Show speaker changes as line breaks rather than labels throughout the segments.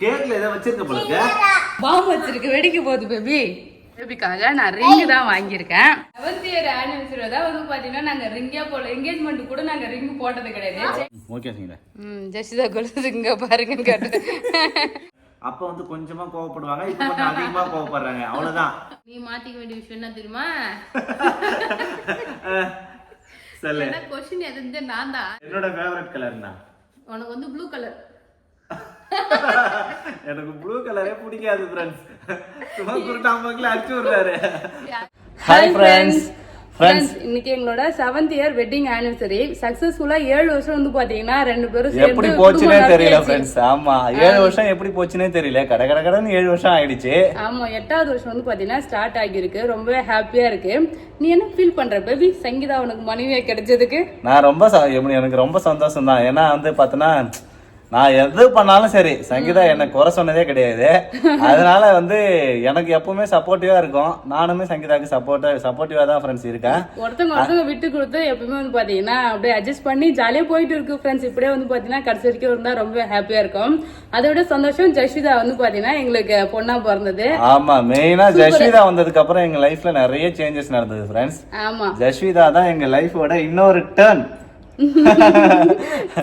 கேக்ல ஏதோ வச்சிருக்க போலங்க.
பாம் வச்சிருக்கு, வெடிக்க போகுது பேபி. பேபிக்காக நான் ரிங் தான் வாங்கியிருக்கேன். 7th இயர் ஆனிவர்சரி தான் வந்து பாத்தீங்கன்னா நாங்க ரிங்கே போல, என்கேஜ்மெண்ட் கூட நாங்க ரிங் போட்டது கிடையாது.
ஓகே சரிங்க.
ஜெசிதா கொலுசுங்க பாருங்க கேட்டு.
அப்ப வந்து கொஞ்சமா கோவப்படுவாங்க, இப்ப கொஞ்சம் அதிகமா கோவப்படுறாங்க, அவ்வளவுதான்.
நீ மாத்திக்க வேண்டிய விஷயம் என்ன தெரியுமா?
சொல்லு.
என்ன क्वेश्चन எதுன்னு நான் தான்.
என்னோட ஃபேவரட் கலர்னா
உனக்கு வந்து ப்ளூ கலர்.
எனக்கு ப்ளூ கலரே பிடிக்காது ஃப்ரெண்ட்ஸ். சும்மா குருட்டாம்பக்ல அடிச்சு விடுறாரு.
Hi friends. இன்னைக்கு எங்களோட 7th இயர் வெட்டிங் ஆனிவர்சரி சக்சஸ்ஃபுல்லா 7 வருஷம் வந்து பாத்தீங்கன்னா ரெண்டு பேரும் சேர்ந்து
எப்படி போச்சுனே தெரியல ஃப்ரெண்ட்ஸ். ஆமா 7 வருஷம் எப்படி போச்சுனே தெரியல. கடகடன்னு 7 வருஷம் ஆயிடுச்சு.
ஆமா 8வது வருஷம் வந்து பாத்தீங்கன்னா ஸ்டார்ட் ஆகிருக்கு. ரொம்பவே ஹாப்பியா இருக்கு. நீ என்ன ஃபீல் பண்ற பேபி? சங்கீதா உனக்கு மனைவியா கிடைச்சதுக்கு
நான் ரொம்ப எனக்கு ரொம்ப சந்தோஷம் தான். ஏன்னா வந்து பாத்தனா நான் எது பண்ணாலும் சரி சங்கீதா என்ன குறை சொன்னதே கிடையாது. அதனால வந்து எனக்கு எப்பவுமே சப்போர்ட்டிவா இருக்கும். நானுமே சங்கீதாக்கு சப்போர்ட்டிவா தான் ஃப்ரெண்ட்ஸ் இருக்கேன்.
ஒருத்தவங்க விட்டு கொடுத்து எப்பவுமே வந்து பாத்தீங்கன்னா அப்படியே அட்ஜஸ்ட் பண்ணி ஜாலியா போயிட்டு இருக்கு ஃப்ரெண்ட்ஸ். இப்படியே வந்து பாத்தீங்கன்னா கடைசி வரைக்கும் இருந்தா ரொம்ப ஹாப்பியா இருக்கும். அதை விட சந்தோஷம் ஜஸ்விதா வந்து பாத்தீங்கன்னா எங்களுக்கு பொண்ணா பிறந்தது.
ஆமா மெயினா ஜஸ்விதா வந்ததுக்கு அப்புறம் எங்க லைஃப்ல நிறைய சேஞ்சஸ் நடந்தது ஃப்ரெண்ட்ஸ்.
ஆமா
ஜஸ்விதா தான் எங்க லைஃபோட இன்னொரு டர்ன்.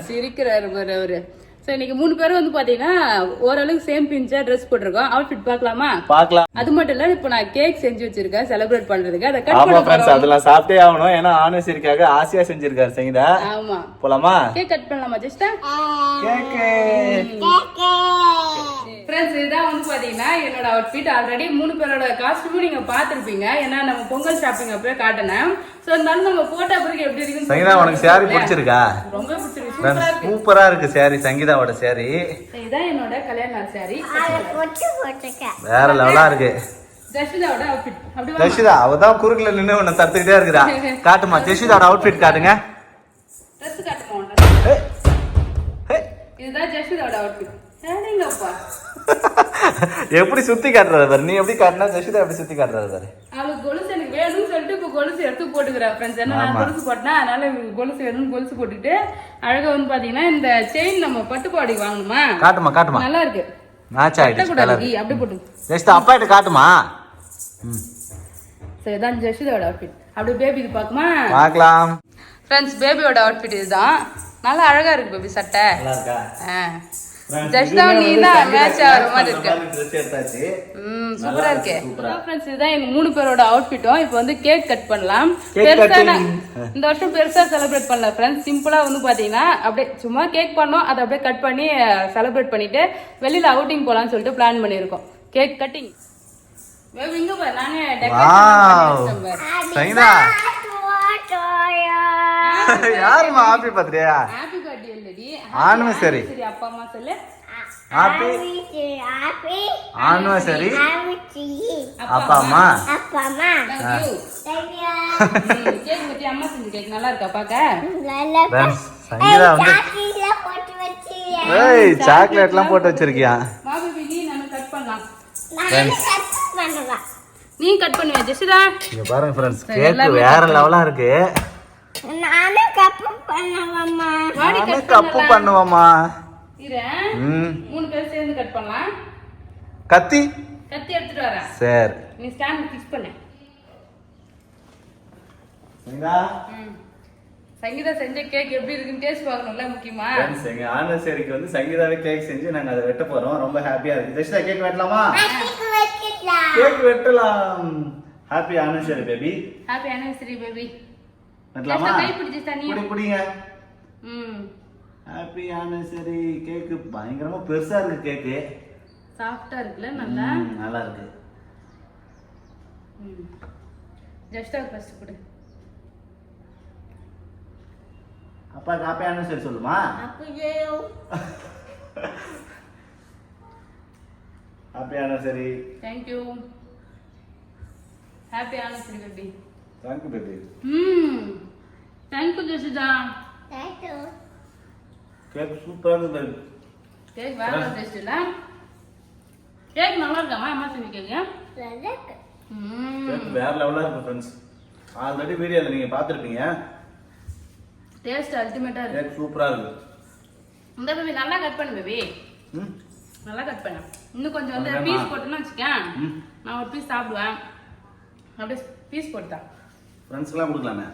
சிரிக்கிறாரு பாரு அவரு. சோ இன்னைக்கு 3 பேரும் வந்து பாத்தீங்கன்னா ஓரளவுக்கு சேம் பிஞ்சா ட்ரெஸ் போட்டிருக்கோம். அவுட்ஃபிட் பார்க்கலாமா?
பார்க்கலாம்.
அது மட்டும் இல்ல இப்போ நான் கேக் செஞ்சு வச்சிருக்கேன் செலிப்ரேட் பண்றதுக்கு. அத கட்
ஆமா फ्रेंड्स அதெல்லாம் சாப்பிட்டே ஆகணும். ஏன்னா ஆனிவர்சரிக்காக ஆசையா செஞ்சிருக்காரு சங்கீதா.
ஆமா
போலாமா?
கேக் கட் பண்ணலாமா ஜஸ்டா?
கேக்
ஃப்ரெண்ட்ஸ் இதான் வந்து பாத்தீங்கன்னா என்னோட அவுட்ஃபிட். ஆல்ரெடி 3 பேரோட காஸ்டியூமும் நீங்க பாத்திருப்பீங்க. ஏன்னா நம்ம பொங்கல் ஷாப்பிங் அப்பவே காட்டினேன். சோ இருந்தாலும் நம்ம போட்ட பிறகு எப்படி இருக்குன்னு
சங்கீதா உனக்கு saree பிடிச்சிருக்கா?
ரொம்ப பிடிச்சிருக்கு.
சூப்பரா இருக்கு saree சங்கீதாவோட saree.
இதான் என்னோட கல்யாண நாள் saree.
வேற லெவலா இருக்கு.
ஜஸ்விதாவோட அவுட்ஃபிட். அப்படி வா.
ஜஸ்விதா அவதான் குறுக்குல நின்னு உன்னை தடுத்துக்கிட்டே இருக்குடா. காட்டுமா ஜஸ்விதாவோட அவுட்ஃபிட் காட்டுங்க.
Dress காட்டுமா உன்ன?
ஏய் ஏய்
இதுதான் ஜஸ்விதாவோட அவுட்ஃபிட். ஏடேங்கப்பா.
எப்படி சுத்தி காட்டுறது பாரு. நீ எப்படி காட்டினா ஜஸ்விதா எப்படி சுத்தி காட்டுறது பாரு.
அவளுக்கு கொலுசு எனக்கு வேணும்னு சொல்லிட்டு இப்போ கொலுசு எடுத்து போட்டுக்கிறா ஃப்ரெண்ட்ஸ். ஏன்னா நான் கொலுசு போட்டேன், அதனால இவங்க கொலுசு வேணும்னு கொலுசு போட்டுட்டு அழகா வந்து பாத்தீங்கன்னா இந்த செயின் நம்ம பட்டுப்பாடி வாங்கணுமா?
காட்டுமா
நல்லா இருக்கு.
மேட்ச் ஆயிடுச்சு கலர்.
அப்படியே போட்டு
ஜஸ்ட் அப்பா கிட்ட காட்டுமா?
சரி இதான் ஜஸ்விதாவோட அவுட்ஃபிட். அப்படியே பேபி இது பாக்குமா?
பார்க்கலாம்.
ஃப்ரெண்ட்ஸ் பேபியோட அவுட்ஃபிட் இதுதான். நல்லா அழகா இருக்கு பேபி சட்டை.
நல்லா இருக்கா?
ஜஸ்டா நீ தான் மேட்ச் ஆகுற மாதிரி இருக்கு.
Dress எடுத்தாச்சு.
சூப்பரா இருக்கு. ஃப்ரெண்ட்ஸ் இதுதான் எங்க 3 பேரோட அவுட்ஃபிட்டும். இப்போ வந்து கேக் கட் பண்ணலாம். பெருசா இந்த வருஷம் பெருசா செலிப்ரேட் பண்ணல ஃப்ரெண்ட்ஸ். சிம்பிளா வந்து பாத்தீங்கன்னா அப்படியே சும்மா கேக் பண்ணோம், அதை அப்படியே கட் பண்ணி செலிப்ரேட் பண்ணிட்டு வெளியில அவுட்டிங் போலாம்னு சொல்லிட்டு பிளான் பண்ணிருக்கோம். கேக் கட்டிங் இங்க பாரு நானே டெக்கரேஷன் பண்ணி
சைனா யாருமா ஹாப்பி பர்த்டே?
ஹாப்பி பர்த்டே இல்லடி
ஆனிவர்சரி.
சரி அப்பா அம்மா சொல்லு
ஹாப்பி ஆனிவர்சரி அப்பா அம்மா.
கேக் பத்தி அம்மா செஞ்ச கேக் நல்லா இருக்கா பாக்க?
சங்கீதா வந்து ஏய் சாக்லேட்லாம் போட்டு வச்சிருக்கியா?
பாபி நீ நம்ம கட் பண்ணலாம். நீ கட் பண்ணுவியா ஜெசிதா?
இங்க பாருங்க फ्रेंड्स கேக் வேற லெவலா இருக்கு.
நானே கப்பு பண்ணுவம்மா.
நானே கப்பு பண்ணுவம்மா.
இரு 3 பேர் சேர்ந்து கட் பண்ணலாம்.
கத்தி
எடுத்துட்டு வரேன்.
சரி
நீ ஸ்டாண்ட் ஃபிக்ஸ் பண்ணு. சங்கீதா செஞ்ச கேக் எப்படி இருக்குன்னு டேஸ்ட் பார்க்கணும்ல முக்கியமா.
फ्रेंड्स எங்க ஆனிவர்சரிக்கு வந்து சங்கீதாவே கேக் செஞ்சு நாங்க அதை வெட்ட போறோம். ரொம்ப ஹாப்பியா இருக்கு. ஜஸ்டா கேக் வெட்டலாமா? கேக் வெட்டலாம். Happy anniversary baby.
Happy anniversary baby.
வெட்டலாமா?
கை பிடிச்சு தனியா
புடிங்க. Happy anniversary. கேக் பயங்கரமா பெருசா இருக்கு. கேக்
சாஃப்ட்டா இருக்குல நல்லா.
நல்லா இருக்கு.
ஜஸ்டா ஃபர்ஸ்ட் கொடு.
அப்பா ஹாப்பி ஆனிவர்சரி சொல்லுமா? Happy anniversary.
Thank you. Happy anniversary baby.
Thank you baby.
Thank you Jesitha.
Thank you.
Cake சூப்பரா இருக்கு.
கேக் வேற டேஸ்ட் இல்ல? கேக் நல்லா இருக்கா? அம்மா செஞ்ச கேக்.
கேக் வேற லெவலா இருக்கு फ्रेंड्स. ஆல்ரெடி வீடியோல நீங்க பாத்திருப்பீங்க.
டேஸ்ட் அல்டிமேட்டா இருக்கு.
கேக் சூப்பரா இருக்கு.
இந்த பேபி நல்லா கட் பண்ணு பேபி. நல்லா கட் பண்ணேன். இன்னும் கொஞ்சம் வந்து பீஸ் போட்டுன்னு வச்சுக்கேன். நான் ஒரு பீஸ் சாப்பிடுவேன். அப்படியே பீஸ் போட்டுதான்
ஃப்ரெண்ட்ஸ்க்குலாம் கொடுக்கலாமே.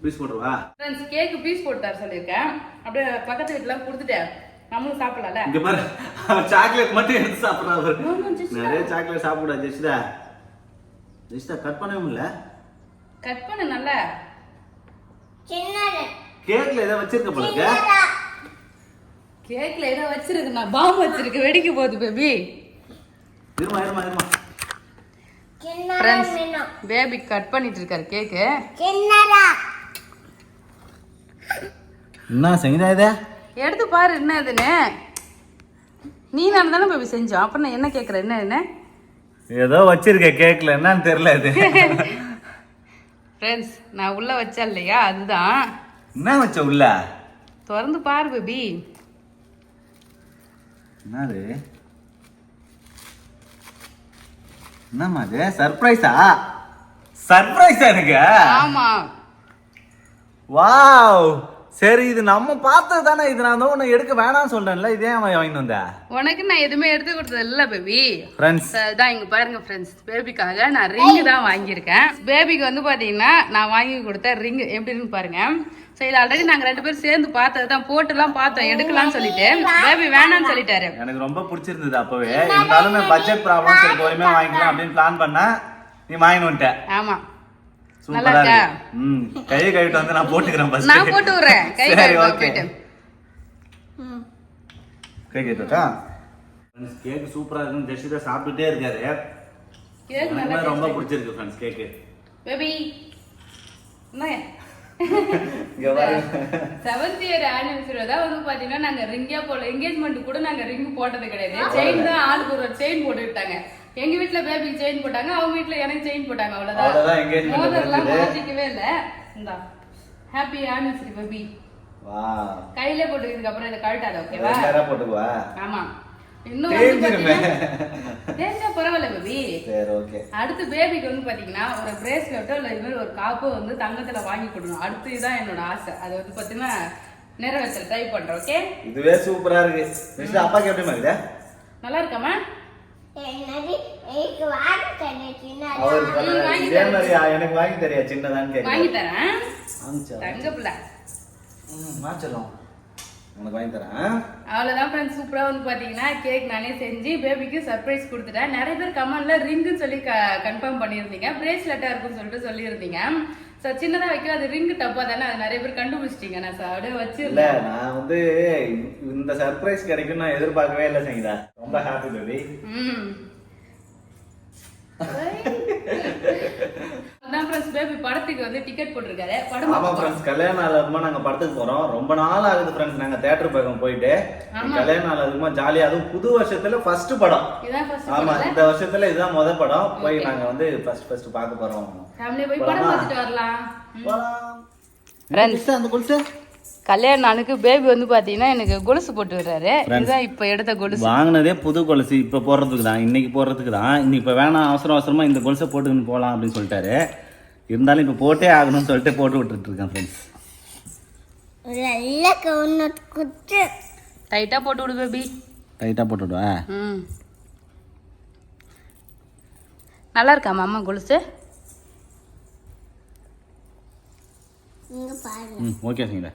பீஸ் போட்டுருவா
ஃப்ரெண்ட்ஸ். கேக்கு பீஸ் போட்டு தர சொல்லியிருக்கேன். அப்படியே பக்கத்து வீட்டுலாம் கொடுத்துட்டேன். நம்மளும் சாப்பிடலாம்ல.
இங்க பாரு, சாக்லேட் மட்டும் எடுத்து சாப்பிடுறாரு. நிறைய சாக்லேட் சாப்பிடுறா ஜெசிதா. ஜெசிதா கட் பண்ணவே முடியல.
கட் பண்ண நல்லா.
கேக்ல ஏதோ வச்சிருக்க போல இருக்கு.
கேக்ல ஏதோ வச்சிருக்கு. நான் பாம்பு வச்சிருக்கு, வெடிக்க போகுது பேபி.
இருமா இருமா இருமா.
ஃப்ரெண்ட்ஸ், பேபி கட் பண்ணிட்டு இருக்காரு கேக்கு.
என்ன சங்கீதா இது?
எடுத்து பாரு என்ன இதுன்னு. நீ நான் தானே பேபி செஞ்சோம். அப்புறம் நான் என்ன கேட்குறேன், என்ன
ஏதோ வச்சிருக்க கேக்ல, என்னன்னு தெரியல இது.
ஃப்ரெண்ட்ஸ், நான் உள்ள வச்சேன் இல்லையா, அதுதான்.
என்ன வச்ச உள்ள?
திறந்து பாரு பேபி.
என்னது? என்னம்மா இது? சர்ப்ரைஸா? சர்ப்ரைஸா எனக்கு?
ஆமா.
வாவ், சரி இது நம்ம பார்த்தது தானே. இது நான் தான் உன்னை எடுக்க வேணாம்னு சொல்றேன்ல, இதே அவன் வாங்கிட்டு வந்த.
உனக்கு நான் எதுவுமே எடுத்து கொடுத்தது இல்ல பேபி.
ஃப்ரெண்ட்ஸ்,
அதான் இங்க பாருங்க ஃப்ரெண்ட்ஸ், பேபிக்காக நான் ரிங் தான் வாங்கியிருக்கேன். பேபிக்கு வந்து பாத்தீங்கன்னா நான் வாங்கி கொடுத்த ரிங் எப்படின்னு பாருங்க. ஸோ இது ஆல்ரெடி நாங்க 2 பேரும் சேர்ந்து பார்த்தது தான். போட்டுலாம் பார்த்தோம் எடுக்கலாம்னு சொல்லிட்டு. பேபி வேணாம்னு சொல்லிட்டாரு.
எனக்கு ரொம்ப பிடிச்சிருந்தது அப்பவே. இருந்தாலும் பட்ஜெட் ப்ராப்ளம், சரி பொறுமையா வாங்கிக்கலாம் அப்படின்னு பிளான் பண்ணா நீ வாங்கிட்டு வந்துட்ட.
ஆமா, நல்லா
சூப்பரா
இருக்கா?
இருக்கு. கையை கழுவிட்டு வந்து நான் போட்டுக்கிறேன் ஃபர்ஸ்ட்.
நான் போட்டு விடுறேன். கை
சரி,
கழுவி
ஓகே.
போயிட்டு.
கை கழுவிட்டா?
ஃப்ரெண்ட்ஸ், கேக் சூப்பரா இருக்குன்னு ஜெசிதா சாப்பிட்டுட்டே இருக்காரு.
கேக் நல்லா
எனக்கு ரொம்ப பிடிச்சிருக்கு ஃப்ரெண்ட்ஸ் கேக்.
பேபி என்ன
இங்க பாருங்க.
7th இயர் ஆனிவர்சரி தான் வந்து பாத்தீங்கன்னா நாங்க ரிங்கே போல. என்கேஜ்மெண்ட் கூட நாங்க ரிங் போட்டது கிடையாது. செயின் தான் ஆளுக்கு ஒரு செயின் போட்டு விட்டாங்க. எங்க வீட்ல பேபிக்கு செயின் போட்டாங்க, அவங்க வீட்ல எனக்கு செயின் போட்டாங்க.
அவ்வளவுதான் engagement
மோதிரம்லாம்
நடந்தது.
மாத்திக்கவே இல்ல. இந்தா ஹாப்பி ஆனிவர்சரி பேபி.
வாவ்,
கையிலே போட்டுக்கிறதுக்கு அப்புறம் இதை கழட்டாத, ஓகேவா?
ரெண்டா போட்டுக்குவா.
ஆமா. இன்னும் வந்து
தேஞ்சிருமே.
பாத்தீங்கன்னா தேஞ்சா பரவாயில்ல பேபி.
சரி, ஓகே.
அடுத்து பேபிக்கு வந்து பாத்தீங்கன்னா ஒரு பிரேஸ்லெட்டோ இல்ல இது மாதிரி ஒரு காப்போ வந்து தங்கத்துல வாங்கி கொடுக்கணும். அடுத்து இதான் என்னோட ஆசை. அது வந்து பாத்தீங்கன்னா நிறைவேற்ற ட்ரை பண்றேன். ஓகே,
இதுவே சூப்பரா இருக்கு. ஜெசிதா அப்பாக்கு எப்படி இருக்குது?
நல்லா இருக்காமா?
அவருக்கு இதே மாதிரியா? எனக்கு வாங்கி தரியா சின்னதான்னு கேட்க.
வாங்கி தரேன்
வாங்கிச்சா?
தங்க பிள்ளை.
மாச்சலாம், உனக்கு வாங்கி தரேன்.
அவ்வளவுதான் ஃப்ரெண்ட்ஸ். சூப்பரா வந்து பாத்தீங்கன்னா கேக் நானே செஞ்சு பேபிக்கு சர்ப்ரைஸ் கொடுத்துட்டேன். நிறைய பேர் கமெண்ட்ல ரிங்குன்னு சொல்லி கன்ஃபார்ம் பண்ணியிருந்தீங்க. பிரேஸ்லெட்டா இருக்குன்னு சொல்லிட்டு சொல்லியிருந்தீங்க. ஸோ சின்னதா வைக்க அது ரிங்கு டப்பா தானே, அது நிறைய பேர் கண்டுபிடிச்சிட்டீங்க. நான் அப்படியே
இல்ல,
வச்சிருந்தேன்.
நான் வந்து இந்த சர்ப்ரைஸ் கிடைக்கும் நான் எதிர்பார்க்கவே இல்லை சங்கீதா. ரொம்ப ஹாப்பி பேபி.
அதான் ஃப்ரெண்ட்ஸ், பேபி படத்துக்கு வந்து டிக்கெட் போட்டிருக்காரு.
ஆமா ஃப்ரெண்ட்ஸ், கல்யாண நாள் அதுமா நாங்க படத்துக்கு போறோம். ரொம்ப நாள் ஆகுது ஃப்ரெண்ட்ஸ் நாங்க தியேட்டர் பக்கம் போயிட்டு. கல்யாண நாள் அதுமா ஜாலியா, அதுவும் புது வருஷத்துல ஃபர்ஸ்ட் படம்.
இதான் ஃபர்ஸ்ட்
ஆமா, இந்த வருஷத்துல இதுதான் முத படம். போய் நாங்க வந்து ஃபர்ஸ்ட் பார்க்க போறோம்.
ஃபேமிலியா போய் படம் பார்த்துட்டு வரலாம்.
ஃப்ரெண்ட்ஸ், அந்த கொலுசு
கல்யாண நாளுக்கு பேபி வந்து பாத்தீங்கன்னா எனக்கு கொலுசு போட்டு விடுறாரு. இதுதான் இப்ப எடுத்த கொலுசு.
வாங்கினதே புது கொலுசு, இப்ப போடுறதுக்கு தான், இன்னைக்கு போடுறதுக்கு தான். இன்னைக்கு இப்ப வேணாம், அவசரமா இந்த கொலுசை போட்டுக்கின்னு போலாம் அப்படின்னு சொல்லிட்டாரு. இருந்தாலும் இப்ப போட்டே ஆகணும்னு சொல்லிட்டு போட்டு விட்டுட்டு இருக்கேன் ஃப்ரெண்ட்ஸ்.
டைட்டா போட்டு விடு பேபி.
டைட்டா போட்டு விடுவா.
நல்லா இருக்கா மாமா கொலுசு?
ஓகே சங்கீதா.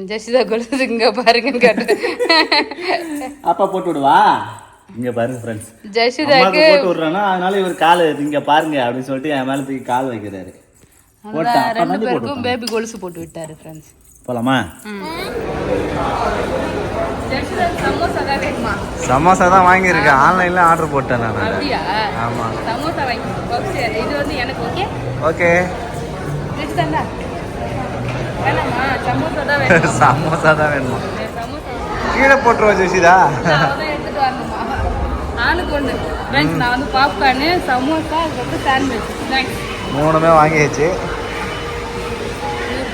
ஜெசிதா கொலுசு இங்க பாருங்க கேட்டு.
அப்பா போட்டு விடுவா. இங்க பாருங்க ஃப்ரெண்ட்ஸ்,
ஜெசிதாக்கு
போட்டு விடுறானா, அதனால இவர் கால் இங்க பாருங்க அப்படின்னு சொல்லிட்டு என் மேல தூக்கி கால் வைக்கிறாரு.
ரெண்டு பேருக்கும் பேபி கொலுசு போட்டு விட்டாரு ஃப்ரெண்ட்ஸ்.
போலாமா?
ஜெசிதாக்கு சமோசா தான் வேணுமா?
சமோசா தான் வாங்கியிருக்கேன். ஆன்லைன்ல ஆர்டர் போட்டேன் நான்.
அப்படியா?
ஆமா,
சமோசா வாங்கி. இது வந்து எனக்கு ஓகே.
ஓகே.
ஜெசிதா வேணாமா? சமோசா தான் வேணும்.
சமோசா தான் வேணுமா?
சமோசா
கீழே போட்டுருவோம் ஜெசிதா.
அவதான் எடுத்துட்டு வரணுமா? ஆளுக்கு ஒன்று ஃப்ரெண்ட்ஸ். நான் வந்து பாப்கார்னு, சமோசா, அதுக்கப்புறம் சாண்ட்விச், ஸ்நாக்ஸ்
3மே வாங்கியாச்சு.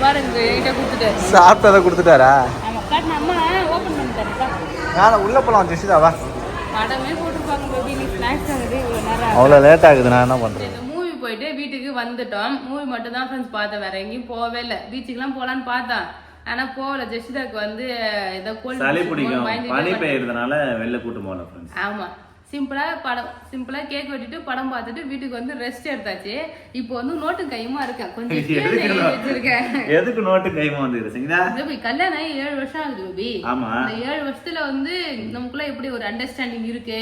பாருங்க என்கிட்ட கொடுத்துட்டாரு.
சாப்பிட்டதை கொடுத்துட்டாரா?
ஆமா, காட்டு அம்மா ஓப்பன் பண்ணி தரேன்.
நான் உள்ள போலாம் ஜெசிதாவா.
படமே போட்டுருப்பாங்க பேபி. நீ ஸ்நாக்ஸ் ஆகுது இவ்வளோ நேரம்.
அவ்வளோ லேட் ஆகுது, நான் என்ன பண்றேன்.
இந்த மூவி போயிட்டு வீட்டுக்கு வந்துட்டோம். மூவி மட்டும் தான் ஃப்ரெண்ட்ஸ் பார்த்தேன், வேற எங்கேயும் போகவே இல்லை. பீச்சுக்கெல்லாம் போகலான்னு பார்த்தேன். ஆனா போகல. ஜெஷிதாக்கு வந்து ஏதோ
சளி பிடிக்கும், பனி பெய்யறதுனால வெளில கூட்டு போகல ஃப்ரெண்ட்ஸ்.
ஆமா, சிம்பிளா கேக் வெட்டிட்டு படம் பார்த்துட்டு வீட்டுக்கு வந்து ரெஸ்ட் எடுத்தாச்சு. இப்போ வந்து நோட்டு கையுமா இருக்கேன், கொஞ்சம் வச்சிருக்கேன்.
எதுக்கு நோட்டு கையுமா வந்து சங்கீதா?
கல்யாணம் ஆகி 7 வருஷம் ஆகுது பேபி.
ஆமா,
இந்த 7 வருஷத்துல வந்து நமக்குள்ள எப்படி ஒரு அண்டர்ஸ்டாண்டிங் இருக்கு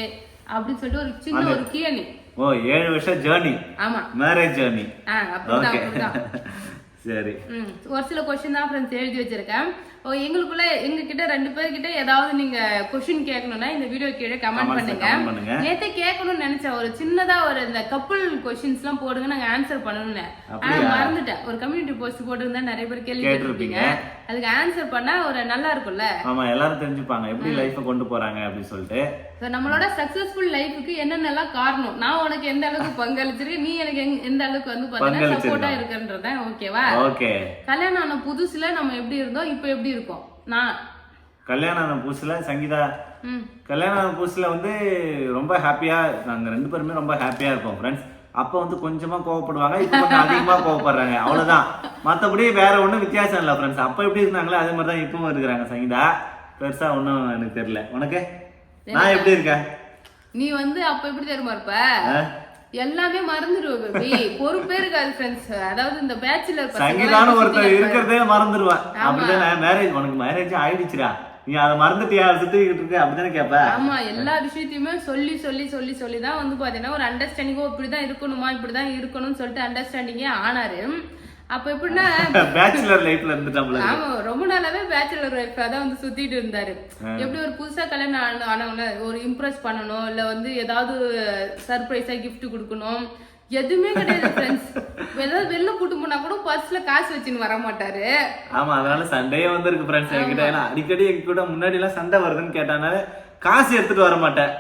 அப்படின்னு சொல்லிட்டு ஒரு சின்ன ஒரு கியனி.
ஓ 7 வருஷம் ஜர்னி.
ஆமா,
மேரேஜ் ஜர்னி.
அப்படிதான்.
சரி,
ஒரு சில கொஸ்டின் தான் ஃப்ரெண்ட்ஸ் எழுதி வச்சிருக்கேன். எங்களுக்குள்ள எங்க கிட்ட 2 பேர்கிட்ட ஏதாவது நீங்க கொஸ்டின் கேட்கணும்னா இந்த வீடியோ கீழே கமெண்ட் பண்ணுங்க. நேத்தே கேட்கணும்னு நினைச்சேன், ஒரு சின்னதா ஒரு இந்த கப்புள் கொஸ்டின்ஸ் எல்லாம் போடுங்க, நாங்க ஆன்சர் பண்ணணும்னு. ஆனா மறந்துட்டேன். ஒரு கம்யூனிட்டி போஸ்ட் போட்டுருந்தா நிறைய பேர் கேள்வி கேட்டிருப்பீங்க, அதுக்கு ஆன்சர் பண்ணா ஒரு நல்லா இருக்கும்ல.
ஆமா, எல்லாரும் தெரிஞ்சுப்பாங்க எப்படி லைஃபை கொண்டு போறாங்க அப்படின்னு சொல்லிட்டு.
நம்மளோட சக்சஸ்ஃபுல் லைஃபுக்கு என்னென்னலாம் காரணம், நான் உனக்கு எந்த அளவுக்கு பங்களிச்சிருக்கேன், நீ எனக்கு எந்த அளவுக்கு வந்து பாத்தீங்கன்னா சப்போர்ட்டா இருக்குன்றதான். ஓகேவா?
ஓகே.
கல்யாணம் ஆன புதுசுல நம்ம எப்படி இருந்தோம், இப்ப எப்படி இருக்கோம்? நான்
கல்யாணம் ஆன புதுசுல சங்கீதா கல்யாணம் ஆன புதுசுல வந்து ரொம்ப ஹாப்பியா, நாங்க 2 பேருமே ரொம்ப ஹாப்பியா இருப்போம் ஃப்ரெண்ட்ஸ். அப்ப வந்து கொஞ்சமா கோவப்படுவாங்க, இப்ப கொஞ்சம் அதிகமா கோவப்படுறாங்க, அவ்வளவுதான். மத்தபடி வேற ஒண்ணும் வித்தியாசம் இல்ல ஃப்ரெண்ட்ஸ். அப்ப எப்படி இருந்தாங்களோ அதே மாதிரிதான் இப்பவும் இருக்கிறாங்க சங்கீதா. பெருசா ஒன்னும் எனக்கு தெரியல. உனக்கு நான் எப்படி இருக்கேன்?
நீ வந்து அப்ப எப்படி தெரியுமா இருப்ப, எல்லாமே மறந்துடுவோம் பேபி, பொறுப்பே இருக்காது ஃப்ரெண்ட்ஸ். அதாவது இந்த பேச்சுலர்
சங்கீதான ஒருத்தர் இருக்கிறதே மறந்துடுவேன். அப்படிதானே? மேரேஜ் உனக்கு மேரேஜ் ஆயிடுச்சுடா, நீ அதை மறந்துட்டியா சுத்திக்கிட்டு இருக்க அப்படிதானே கேப்ப?
ஆமா, எல்லா விஷயத்தையுமே சொல்லி சொல்லி சொல்லி சொல்லி தான் வந்து பாத்தீங்கன்னா ஒரு அண்டர்ஸ்டாண்டிங்கோ இப்படிதான் இருக்கணுமா இப்படிதான் இருக்கணும்னு சொல்லிட்டு அண்டர்ஸ்டாண்டிங்கே ஆனாரு. அப்ப எப்படின்னா
பேச்சுலர் லைஃப்ல இருந்துட்டாங்க.
ஆமா, ரொம்ப நாளாவே பேச்சுலர் லைஃப் தான் வந்து சுத்திட்டு இருந்தாரு. எப்படி ஒரு புதுசா கல்யாணம் ஆனவங்க ஒரு இம்ப்ரெஸ் பண்ணணும், இல்ல வந்து ஏதாவது சர்ப்ரைஸா கிஃப்ட் கொடுக்கணும், எதுவுமே கிடையாது ஃப்ரெண்ட்ஸ். ஏதாவது வெளில கூட்டு போனா கூட பர்ஸ்ல காசு வச்சுன்னு வர மாட்டாரு.
ஆமா, அதனால சண்டையே வந்திருக்கு ஃப்ரெண்ட்ஸ் என்கிட்ட. ஏன்னா அடிக்கடி எங்க கூட முன்னாடி எல்லாம் சண்டை வருதுன்னு கேட்டானால காசு எடுத்துட்டு வர மாட்டேன்.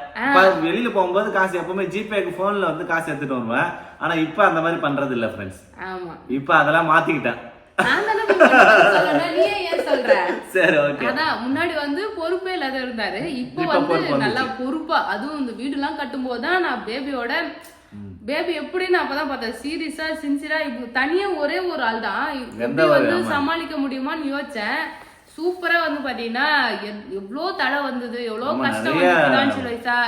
வெளியில போகும்போது காசு எப்பவுமே ஜிபேக்கு போன்ல வந்து காசு எடுத்துட்டு வருவேன். ஆனா இப்ப அந்த மாதிரி பண்றது இல்ல ஃப்ரெண்ட்ஸ்.
ஆமா,
இப்ப அதெல்லாம் மாத்திக்கிட்டேன். சரி, ஓகே.
அதான் முன்னாடி வந்து பொறுப்பே இல்லாத இருந்தாரு, இப்ப வந்து நல்லா பொறுப்பா. அதுவும் இந்த வீடு எல்லாம் கட்டும் போதுதான் நான் பேபி எப்படின்னு அப்பதான் பார்த்தேன். சீரியஸா சின்சியரா இப்ப தனியா ஒரே ஒரு ஆள் தான் எப்படி வந்து சமாளிக்க முடியுமான்னு யோசிச்சேன். சூப்பரா வந்து பாத்தீங்கன்னா எவ்வளவு தடை வந்தது, எவ்வளவு கஷ்டம் வந்து பினான்சியல் வைஸா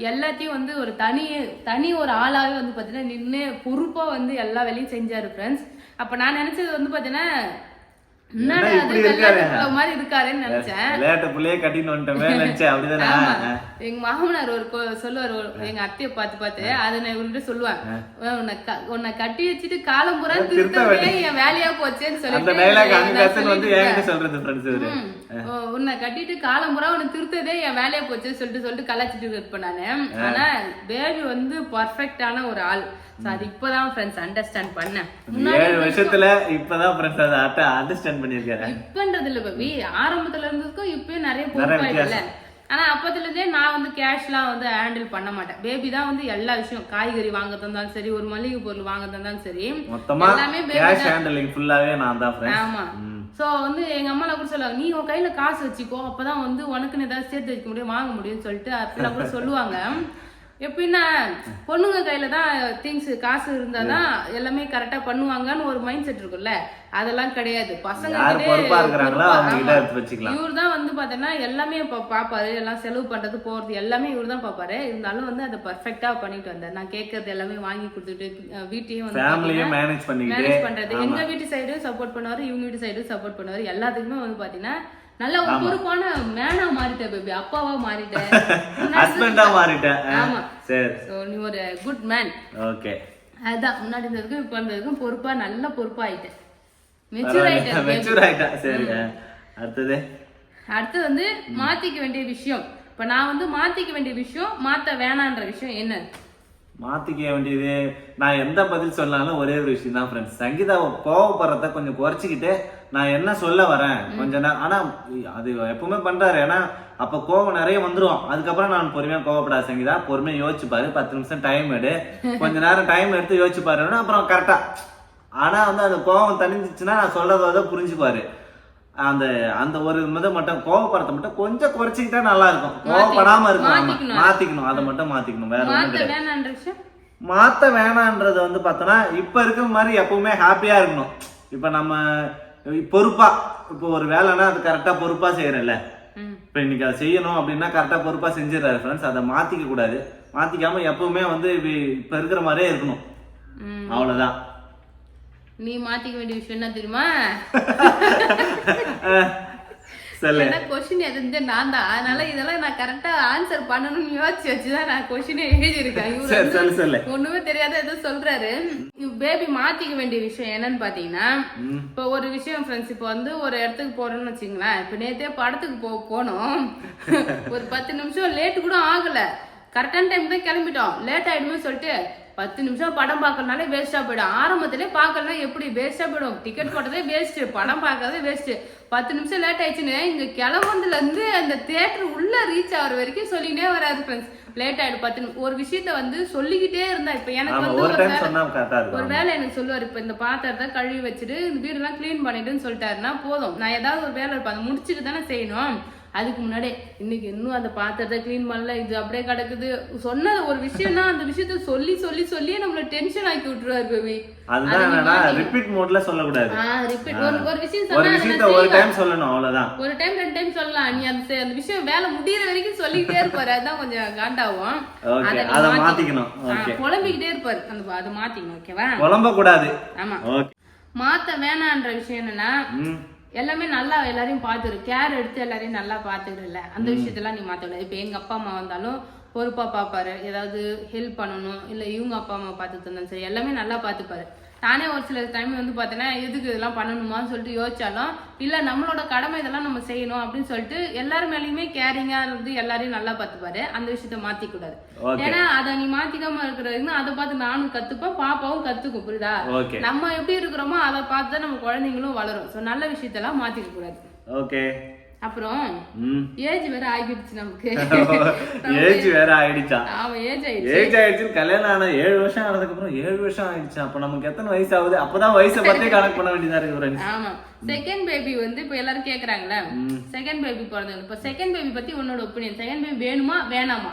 எல்லாத்தையும் வந்து ஒரு தனி ஒரு ஆளாவே வந்து பாத்தீங்கன்னா நின்று பொறுப்பா வந்து எல்லா வேலையும் செஞ்சாரு ஃப்ரெண்ட்ஸ். அப்ப நான் நினைச்சது வந்து பாத்தீங்கன்னா மாதிரி இருக்காருன்னு நினைச்சேன். எங்க மாமனார் ஒரு சொல்லுவாரு, எங்க அத்தைய பார்த்து அதை நான் இவர்கிட்ட சொல்லுவேன், உன்னை கட்டி வச்சுட்டு காலம் பூரா திருத்தவே என் வேலையா போச்சேன்னு சொல்லிட்டு, உன்னை கட்டிட்டு காலம் பூரா உன்னை திருத்ததே என் வேலையா போச்சுன்னு சொல்லிட்டு கலாச்சிட்டு இருப்பேன் நானு. ஆனா பேபி வந்து பர்ஃபெக்டான ஒரு ஆள். அது இப்பதான் ஃப்ரெண்ட்ஸ் அண்டர்ஸ்டாண்ட் பண்ணேன்.
7 வருஷத்துல இப்பதான் ஃப்ரெண்ட்ஸ் அதை அண்டர்ஸ்டாண்ட் பண்ணிருக்காரு.
இப்பன்றது இல்ல பேபி, ஆரம்பத்துல இருந்ததுக்கும் இப்பயும் நிறைய பொறுப்பாயிட்டல. ஆனா அப்பத்துல இருந்தே நான் வந்து கேஷ்லாம் வந்து ஹேண்டில் பண்ண மாட்டேன். பேபி தான் வந்து எல்லா விஷயம், காய்கறி வாங்க தந்தாலும் சரி, ஒரு மளிகை பொருள் வாங்க தந்தாலும் சரி,
எல்லாமே கேஷ் ஹேண்டிலிங் ஃபுல்லாவே நான் தான் ஃப்ரெண்ட்ஸ்.
ஆமா. சோ வந்து எங்க அம்மா கூட சொல்லுவாங்க, நீ உன் கையில காசு வச்சுக்கோ, அப்பதான் வந்து உனக்குன்னு ஏதாவது சேர்த்து வைக்க முடியும், வாங்க முடியும்னு சொல்லிட்டு அப்படிலாம் கூட சொல்லுவாங்க. எப்படின்னா பொண்ணுங்க கையில தான் திங்ஸ், காசு இருந்தாதான் எல்லாமே கரெக்டா பண்ணுவாங்கன்னு ஒரு மைண்ட் செட் இருக்கும்ல, அதெல்லாம் கிடையாது. பசங்க இவரு தான் வந்து பாத்தீங்கன்னா எல்லாமே பாப்பாரு, எல்லாம் செலவு பண்றது போறது எல்லாமே இவரு தான் பாப்பாரு. இருந்தாலும் வந்து அதை பர்ஃபெக்டா பண்ணிட்டு வந்தாரு. நான் கேட்கறது எல்லாமே வாங்கி கொடுத்துட்டு வீட்டையும் வந்து மேனேஜ் பண்றது. எங்க வீட்டு சைடும் சப்போர்ட் பண்ணுவாரு, இவங்க வீட்டு சைடும் சப்போர்ட் பண்ணுவாரு. எல்லாத்துக்குமே வந்து பாத்தீங்கன்னா நல்ல ஒரு பொறுப்பான மேனா மாறிட்டேன் பேபி, அப்பாவா மாறிட்டேன்,
ஹஸ்பண்டா மாறிட்டேன்.
ஆமா, சரி. சோ நீ ஒரு குட் மேன்.
ஓகே.
அதான் முன்னாடி இருந்ததுக்கும் இப்ப இருந்ததுக்கும் பொறுப்பா, நல்ல பொறுப்பா ஆயிட்டேன், மெச்சூர் ஆயிட்டேன்.
சரி, அடுத்தது
வந்து மாத்திக்க வேண்டிய விஷயம். இப்ப நான் வந்து மாத்திக்க வேண்டிய விஷயம், மாத்த வேணான்ற விஷயம் என்ன?
மாத்திக்க வேண்டியது நான் எந்த பதில் சொன்னாலும் ஒரே ஒரு விஷயம் தான் ஃப்ரெண்ட்ஸ். சங்கீதாவை கோவப்படுறத கொஞ்சம் குறைச்சிக்கிட்டு நான் என்ன சொல்ல வரேன் கொஞ்ச நேரம். ஆனா அது எப்பவுமே பண்றாரு, ஏன்னா அப்ப கோவம் நிறைய வந்துடும். அதுக்கப்புறம் நான் பொறுமையா கோவப்படாத சங்கீதா, பொறுமையா யோசிச்சுப்பாரு, 10 நிமிஷம் டைம் எடு, கொஞ்ச நேரம் டைம் எடுத்து யோசிச்சுப்பாரு, அப்புறம் கரெக்டா. ஆனா வந்து அந்த கோவம் தணிஞ்சிச்சுன்னா நான் சொல்றத புரிஞ்சுப்பாரு. அந்த அந்த ஒரு இதை மட்டும் கோவப்படுறத மட்டும் கொஞ்சம் குறைச்சிக்கிட்டா நல்லா இருக்கும். கோவப்படாம இருக்கும், மாத்திக்கணும், அதை மட்டும் மாத்திக்கணும். வேற ஒண்ணும் கிடையாது. மாத்த வேணான்றது வந்து பார்த்தோன்னா இப்ப இருக்கிற மாதிரி எப்பவுமே ஹாப்பியா இருக்கணும். இப்ப நம்ம பொறுப்பா இப்போ ஒரு வேலைன்னா அது கரெக்டா பொறுப்பா செய்யறேன்ல. இப்போ இன்னைக்கு அதை செய்யணும் அப்படின்னா கரெக்டா பொறுப்பா செஞ்சிடறாரு ஃப்ரெண்ட்ஸ். அதை மாத்திக்க கூடாது. மாத்திக்காம எப்பவுமே வந்து இப்ப இருக்கிற மாதிரியே இருக்கணும். அவ்வளவுதான்.
நீ மாத்திக்க வேண்டிய விஷயம் என்ன தெரியுமா? கொஸ்டின் எது நான் தான், அதனால இதெல்லாம் நான் கரெக்டா ஆன்சர் பண்ணணும்னு யோசிச்சு வச்சுதான் நான் கொஸ்டினே எழுதியிருக்கேன். ஒண்ணுமே தெரியாத ஏதோ சொல்றாரு. பேபி மாத்திக்க வேண்டிய விஷயம் என்னன்னு பாத்தீங்கன்னா, இப்ப ஒரு விஷயம் ஃப்ரெண்ட்ஸ், இப்ப வந்து ஒரு இடத்துக்கு போறோம்னு வச்சுங்களேன். இப்ப நேத்தே படத்துக்கு போனோம். ஒரு 10 நிமிஷம் லேட்டு கூட ஆகல, கரெக்டான டைம் தான் கிளம்பிட்டோம். லேட் ஆயிடுமே சொல்லிட்டு 10 நிமிஷம் படம் பார்க்கறதுனாலே வேஸ்டா போயிடும். ஆரம்பத்திலே பார்க்கலன்னா எப்படி வேஸ்டா போயிடும்? டிக்கெட் போட்டதே வேஸ்ட், படம் பார்க்கறதே வேஸ்ட். 10 நிமிஷம் லேட் ஆயிடுச்சுன்னு இங்க கிளம்புறதுல இருந்து அந்த தியேட்டர் உள்ள ரீச் ஆகிற வரைக்கும் சொல்லினே வராது ஃப்ரெண்ட்ஸ். லேட் ஆயிடும் 10 நிமிஷம். ஒரு விஷயத்த வந்து சொல்லிக்கிட்டே இருந்தா, இப்ப எனக்கு வந்து ஒரு வேலை எனக்கு சொல்லுவாரு, இப்ப இந்த பாத்திரத்தை கழுவி வச்சுட்டு இந்த வீடெல்லாம் கிளீன் பண்ணிட்டுன்னு சொல்லிட்டாருன்னா போதும். நான் ஏதாவது ஒரு வேலை இருப்பேன், அதை முடிச்சுட்டு தானே செய்யணும். அதுக்கு முன்னாடி இன்னைக்கு இன்னும் அந்த பாத்திரத்தை கிளீன் பண்ணல, இது அப்படியே கிடக்குது. சொன்னது ஒரு விஷயம்னா அந்த விஷயத்த சொல்லி சொல்லி சொல்லியே நம்மள டென்ஷன் ஆக்கி விட்டுருவாரு பேபி.
அதுதான் ரிப்பீட் மோட்ல சொல்லக்கூடாது.
ரிப்பீட் ஒரு விஷயம்
ஒரு டைம் சொல்லணும், அவ்வளவுதான்.
ஒரு டைம் 2 டைம் சொல்லலாம். நீ அந்த விஷயம் வேலை முடியற வரைக்கும் சொல்லிக்கிட்டே இருப்பாரு. அதுதான் கொஞ்சம் காண்டாவும்.
அதை மாத்திக்கணும்.
புலம்பிக்கிட்டே இருப்பாரு. அதை மாத்திக்கணும். ஓகேவா?
புலம்ப கூடாது.
ஆமா. மாத்த வேணான்ற விஷயம் என்னன்னா, எல்லாமே நல்லா எல்லாரையும் பாத்துரு, கேர் எடுத்து எல்லாரையும் நல்லா பாத்துக்கல, அந்த விஷயத்தெல்லாம் நீ மாத்தக்கூடாது. இப்ப எங்க அப்பா அம்மா வந்தாலும் பொறுப்பா பாப்பாரு, ஏதாவது ஹெல்ப் பண்ணணும், இல்ல இவங்க அப்பா அம்மா பாத்து தந்தாலும் சரி, எல்லாமே நல்லா பாத்துப்பாரு. நானே ஒரு சில டைம் வந்து பாத்தேன்னா, எதுக்கு இதெல்லாம் பண்ணணுமான்னு சொல்லிட்டு யோசிச்சாலும், இல்ல நம்மளோட கடமை இதெல்லாம் நம்ம செய்யணும் அப்படின்னு சொல்லிட்டு எல்லாரும் மேலேயுமே கேரிங்கா இருந்து எல்லாரையும் நல்லா பாத்துப்பாரு. அந்த விஷயத்த மாத்திக்க கூடாது. ஏன்னா அதை நீ மாத்திக்காம இருக்கிறது அதை பார்த்து நானும் கத்துப்பேன், பாப்பாவும் கத்துக்கும். புரியுதா? நம்ம எப்படி இருக்கிறோமோ அதை பார்த்துதான் நம்ம குழந்தைங்களும் வளரும். சோ நல்ல விஷயத்தெல்லாம் மாத்திக்க கூடாது. அப்புறம் ஏஜ் வேற ஆகிடுச்சு நமக்கு.
ஏஜ் வேற ஆயிடுச்சா?
ஆமா, ஏஜ்
ஆயிடுச்சு. கல்யாணம் ஆன 7 வருஷம் ஆனதுக்கு அப்புறம் 7 வருஷம் ஆயிடுச்சு. அப்ப நமக்கு எத்தனை வயசு ஆகுது? அப்பதான் வயசை பத்தே கணக்கு பண்ண வேண்டியதா இருக்கு.
ஆமா. செகண்ட் பேபி வந்து இப்ப எல்லாரும் கேக்குறாங்கல்ல, செகண்ட் பேபி பிறந்தது. இப்ப செகண்ட் பேபி பத்தி உன்னோட ஒப்பீனியன். செகண்ட் பேபி வேணுமா வேணாமா?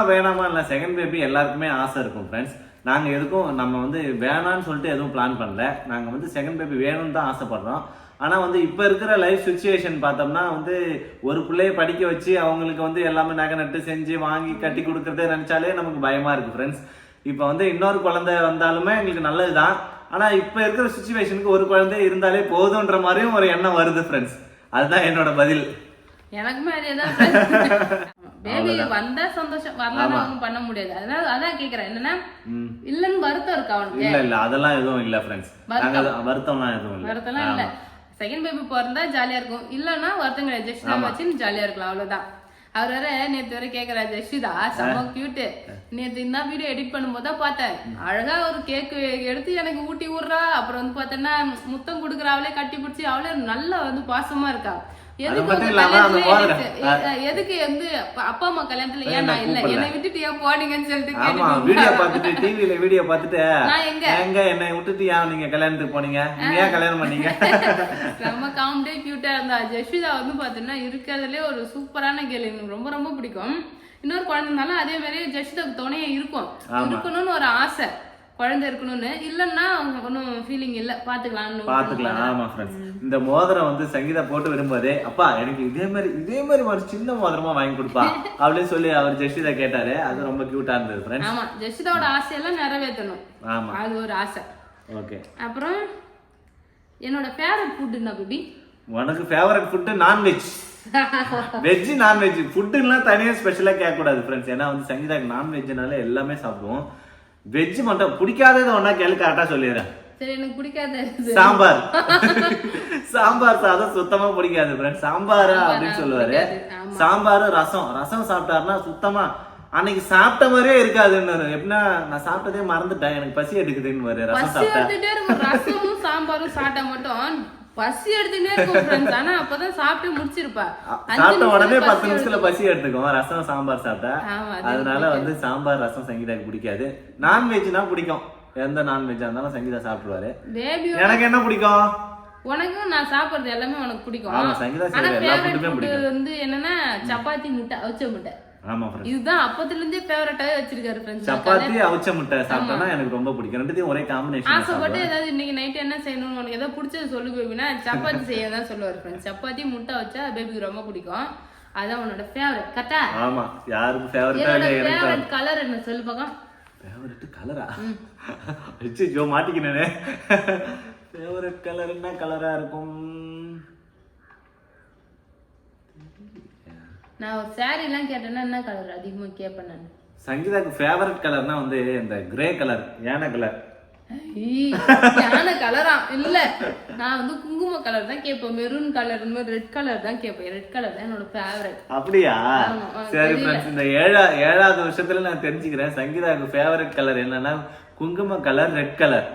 வேணாமா இல்ல, செகண்ட் பேபி எல்லாருக்குமே ஆசை இருக்கும் ஃப்ரெண்ட்ஸ். நாங்க எதுக்கும் நம்ம வந்து வேணான்னு சொல்லிட்டு எதுவும் பிளான் பண்ணல. நாங்க வந்து செகண்ட் பேபி வேணும்னு தான் ஆசைப்படுறோம். ஆனா வந்து இப்ப இருக்கிற லைஃப் சுச்சுவேஷன் பார்த்தோம்னா வந்து ஒரு பிள்ளைய படிக்க வச்சு அவங்களுக்கு வந்து எல்லாமே நகை நட்டு செஞ்சு வாங்கி கட்டி கொடுக்கறதே நினைச்சாலே நமக்கு பயமா இருக்கு ஃப்ரெண்ட்ஸ். இப்ப வந்து இன்னொரு குழந்தை வந்தாலுமே எங்களுக்கு நல்லதுதான். ஆனா இப்ப இருக்கிற சுச்சுவேஷனுக்கு ஒரு குழந்தை இருந்தாலே போதுன்ற மாதிரியும் ஒரு எண்ணம் வருது ஃப்ரெண்ட்ஸ். அதுதான் என்னோட பதில்.
எனக்குமே அதேதான். பேபி வந்தா சந்தோஷம், வரலாம் ஒன்றும் பண்ண முடியாது. அதனால அதான் கேக்குறேன், என்னன்னா இல்லன்னு வருத்தம் இருக்கா அவனுக்கு?
இல்ல அதெல்லாம் எதுவும் இல்ல ஃப்ரெண்ட்ஸ். வருத்தம்லாம் எதுவும் இல்ல.
வருத்தம்லாம் இல்ல. செகண்ட் பேபி பிறந்தா ஜாலியா இருக்கும், இல்லன்னா வருத்தம் கிடையாது. ஜெஷிதா வச்சு ஜாலியா இருக்கலாம், அவ்வளவுதான். அவர் வேற நேத்து வரை கேக்குறா, ஜெஷிதா செம்ம கியூட், நேத்து இந்த வீடியோ எடிட் பண்ணும்போது தான் பார்த்தேன், அழகா ஒரு கேக் எடுத்து எனக்கு ஊட்டி விடுறா. அப்புறம் வந்து பார்த்தேன்னா முத்தம் கொடுக்குறா, அவளே கட்டி பிடிச்சி அவளே நல்லா வந்து பாசமா இருக்கா. எதுக்கு வந்து அப்பா அம்மா கல்யாணத்துல ஏன் நான் இல்ல, என்னை விட்டுட்டு ஏன் போனீங்கன்னு சொல்லிட்டு
வீடியோ பார்த்துட்டு டிவில வீடியோ பார்த்துட்டு எங்க என்னை விட்டுட்டு ஏன் நீங்க கல்யாணத்துக்கு போனீங்க, நீங்க ஏன் கல்யாணம் பண்ணீங்க?
ரொம்ப காமெடியா கியூட்டா இருந்தா. ஜெஷிதா வந்து பாத்தீங்கன்னா இருக்கிறதுலே ஒரு சூப்பரான கேள், எனக்கு ரொம்ப ரொம்ப பிடிக்கும். இன்னொரு குழந்தைனாலும் அதே மாதிரி ஜெஷிதாவுக்கு துணையா இருக்கணும்னு ஒரு ஆசை, குழந்தை இருக்கணும்னு. இல்லன்னா ஒன்னும் ஃபீலிங் இல்ல, பாத்துக்கலாம்.
ஆமா ஃப்ரெண்ட்ஸ், இந்த மோதிரம் வந்து சங்கீதா போட்டு வரும்போதே, அப்பா எனக்கு இதே மாதிரி ஒரு சின்ன மோதிரமா வாங்கி கொடுப்பா அப்படின்னு சொல்லி அவர் ஜெஷிதா கேட்டாரு. அது ரொம்ப கியூட்டா இருந்தது ஃப்ரெண்ட்ஸ்.
ஆமா, ஜெஷிதாவோட ஆசையெல்லாம் நிறைவேற்றணும்.
ஆமா,
அது ஒரு ஆசை.
ஓகே.
அப்புறம் என்னோட ஃபேவரட் ஃபுட் என்ன பேபி?
உனக்கு favourite food non veg. Veg non veg ஃபுட்டுன்னா தனியா ஸ்பெஷலா கேட்க கூடாது ஃப்ரெண்ட்ஸ். ஏன்னா வந்து சங்கீதாக்கு நான்வெஜ்னால எல்லாமே சாப்பிடுவோம். வெஜ் மட்டும் பிடிக்காதது ஒன்னா கேளு, கரெக்டா சொல்லிடுறேன்.
சரி, எனக்கு பிடிக்காத
சாம்பார் சாதம் சுத்தமா பிடிக்காது ஃப்ரெண்ட்ஸ். சாம்பாரா அப்படின்னு சொல்லுவாரு. சாம்பார் ரசம் சாப்பிட்டாருன்னா சுத்தமா அன்னைக்கு சாப்பிட்ட மாதிரியே இருக்காதுன்னு. எப்படின்னா நான் சாப்பிட்டதே மறந்துட்டேன், எனக்கு பசி எடுக்குதுன்னு வரு. ரசம் சாப்பிட்டேன்,
ரசமும் சாம்பாரும் சாப்பிட்டா மட்டும் பசி எடுத்துட்டே இருக்கும். ஆனா அப்பதான் சாப்பிட்டு முடிச்சிருப்பா.
சாப்பிட்ட உடனே 10 நிமிஷத்துல பசி எடுத்துக்கும் ரசம் சாம்பார் சாப்பிட்டா. அதனால வந்து சாம்பார் ரசம் சங்கீதாக்கு பிடிக்காது. நான்வெஜ்னா பிடிக்கும், எந்த நான்வெஜ்ஜா இருந்தாலும் சங்கீதா சாப்பிடுவாரு. எனக்கு என்ன பிடிக்கும்?
உனக்கும் நான் சாப்பிடுறது எல்லாமே உனக்கு பிடிக்கும்.
ஆமா, சங்கீதா எல்லா ஃபுட்டுமே பிடிக்கும்.
வந்து என்னன்னா சப்பாத்தி முட்டை, அவிச்ச முட்டை.
ஆமா ஃப்ரெண்ட்ஸ்.
இதுதான் அப்பத்துல இருந்தே ஃபேவரட்டாவே வச்சிருக்காரு ஃப்ரெண்ட்ஸ்.
சப்பாத்தி அவிச்ச முட்டை சாப்பிட்டா எனக்கு ரொம்ப பிடிக்கும். ரெண்டுத்தையும் ஒரே காம்பினேஷன்.
ஆசைப்பட்டு ஏதாவது இன்னைக்கு நைட் என்ன செய்யணும்னு உனக்கு ஏதாவது பிடிச்சது சொல்லு பேபினா சப்பாத்தி செய்ய தான் சொல்லுவார் ஃப்ரெண்ட்ஸ். சப்பாத்தி முட்டை வச்சா பேபிக்கு ரொம்ப பிடிக்கும். அதான் உன்னோட ஃபேவரட் கரெக்டா?
ஆமா, யாருக்கு ஃபேவரட்டா இல்ல எனக்கு.
ஃபேவரட் கலர் என்ன சொல்லு பாக்கலாம்.
ஃபேவரட் கலரா? ஐயோ மாட்டிக்கினே. ஃபேவரட் கலர் என்ன கலரா இருக்கும்?
நான் ஒரு சாரி எல்லாம் கேட்டேன்னா என்ன கலர் அதிகமா கேட்பேன் நான்.
சங்கீதாக்கு ஃபேவரட் கலர்னா வந்து இந்த கிரே கலர், யானை கலர்.
யானை கலரா இல்ல, நான் வந்து குங்கும கலர் தான் கேட்பேன். மெரூன் கலர், ரெட் கலர் தான் கேட்பேன். ரெட் கலர் தான் என்னோட ஃபேவரட்.
அப்படியா? சரி ஃப்ரெண்ட்ஸ், இந்த ஏழாவது வருஷத்துல நான் தெரிஞ்சுக்கிறேன் சங்கீதாக்கு ஃபேவரட் கலர் என்னன்னா குங்கும கலர், ரெட் கலர்.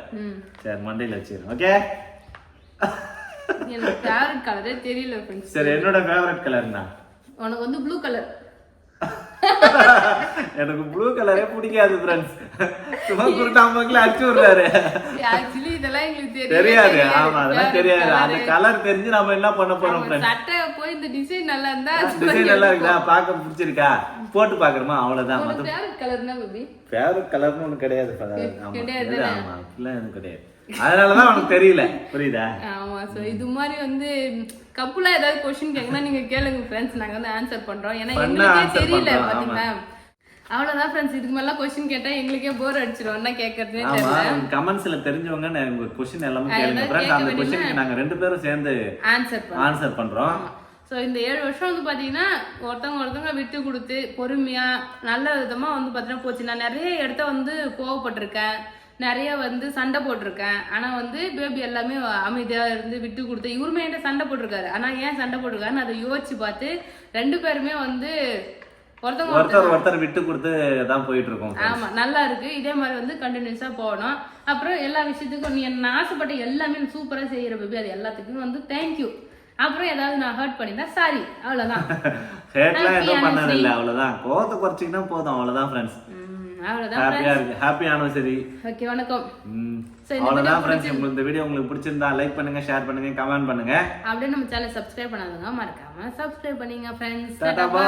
சரி, மண்டையில வச்சிருக்கேன். ஓகே,
என்னோட ஃபேவரட் கலரே தெரியல ஃப்ரெண்ட்ஸ்.
சரி, என்னோட ஃபேவரட் கலர்னா
உனக்கு வந்து ப்ளூ கலர்.
எனக்கு ப்ளூ கலரே பிடிக்காது ஃப்ரெண்ட்ஸ். சும்மா குருட்டாம்பக்குல அடிச்சு விடுறாரு.
ஆக்சுவலி இதெல்லாம் எங்களுக்கு
தெரியாது. ஆமா, அதெல்லாம் தெரியாது. அந்த கலர் தெரிஞ்சு நம்ம என்ன பண்ண போறோம் ஃப்ரெண்ட்ஸ்?
சட்டை போய் இந்த டிசைன் நல்லா இருந்தா
டிசைன் நல்லா இருக்குதா, பார்க்க பிடிச்சிருக்கா, போட்டு பாக்குறோமா, அவ்வளவுதான்.
உனக்கு ஃபேவரட் கலர்னா பேபி?
ஃபேவரட் கலர்னு ஒண்ணு கிடையாது.
கிடையாது.
ஆமா, அப்படிலாம் எதுவும் கிடையாது. அதனாலதான் உனக்கு தெரியல, புரியுதா?
ஆமா. சோ இது மாதிரி வந்து கப்புலா ஏதாவது क्वेश्चन கேக்குனா நீங்க கேளுங்க ஃப்ரெண்ட்ஸ், நாங்க வந்து ஆன்சர் பண்றோம். ஏன்னா எங்களுக்கே தெரியல பாத்தீங்களா. அவ்வளவுதான் ஃப்ரெண்ட்ஸ், இதுக்கு மேல क्वेश्चन கேட்டா எங்களுக்கே போர் அடிச்சிரும். என்ன கேக்குறதுனே தெரியல.
கமெண்ட்ஸ்ல தெரிஞ்சவங்க உங்க क्वेश्चन எல்லாமே கேளுங்க ஃப்ரெண்ட்ஸ். அந்த क्वेश्चनக்கு நாங்க ரெண்டு பேரும் சேர்ந்து ஆன்சர் பண்றோம்.
ஸோ இந்த 7 வருஷம் வந்து பார்த்தீங்கன்னா ஒருத்தவங்க விட்டு கொடுத்து பொறுமையாக நல்ல விதமாக வந்து பார்த்தீங்கன்னா போச்சு. நான் நிறைய இடத்த வந்து கோவப்பட்டிருக்கேன், நிறைய வந்து சண்டை போட்டிருக்கேன். ஆனால் வந்து பேபி எல்லாமே அமைதியாக இருந்து விட்டு கொடுத்து, இவருமே என்கிட்ட சண்டை போட்டிருக்காரு. ஆனால் ஏன் சண்டை போட்டிருக்காருன்னு அதை யோசிச்சு பார்த்து ரெண்டு பேருமே வந்து
ஒருத்தர் விட்டு கொடுத்து தான் போயிட்டு இருக்கோம்.
ஆமா, நல்லா இருக்கு. இதே மாதிரி வந்து கண்டினியூஸா போகணும். அப்புறம் எல்லா விஷயத்துக்கும் நீ என்ன ஆசைப்பட்ட எல்லாமே சூப்பரா செய்யற பேபி, அது எல்லாத்துக்கும் வந்து தேங்க்யூ. அப்புறம் ஏதாவது நான் ஹர்ட் பண்ணிட்டா சாரி, அவ்வளவுதான்.
ஹேட்லாம் எதுவும் பண்ணது இல்ல, அவ்வளவுதான். கோவத்தை குறைச்சிக்கினா போதும், அவ்வளவுதான் ஃப்ரெண்ட்ஸ்.
அவ்வளவுதான்.
Happy anniversary.
ஓகே, வணக்கம்.
அவ்வளவுதான் ஃப்ரெண்ட்ஸ். இந்த வீடியோ உங்களுக்கு பிடிச்சிருந்தா லைக் பண்ணுங்க, ஷேர் பண்ணுங்க, கமெண்ட் பண்ணுங்க.
அப்படியே நம்ம சேனல் சப்ஸ்கிரைப் பண்ணாதவங்க மறக்காம சப்ஸ்கிரைப் பண்ணீங்க ஃப்ரெண்ட்ஸ்.
டாடா, பை.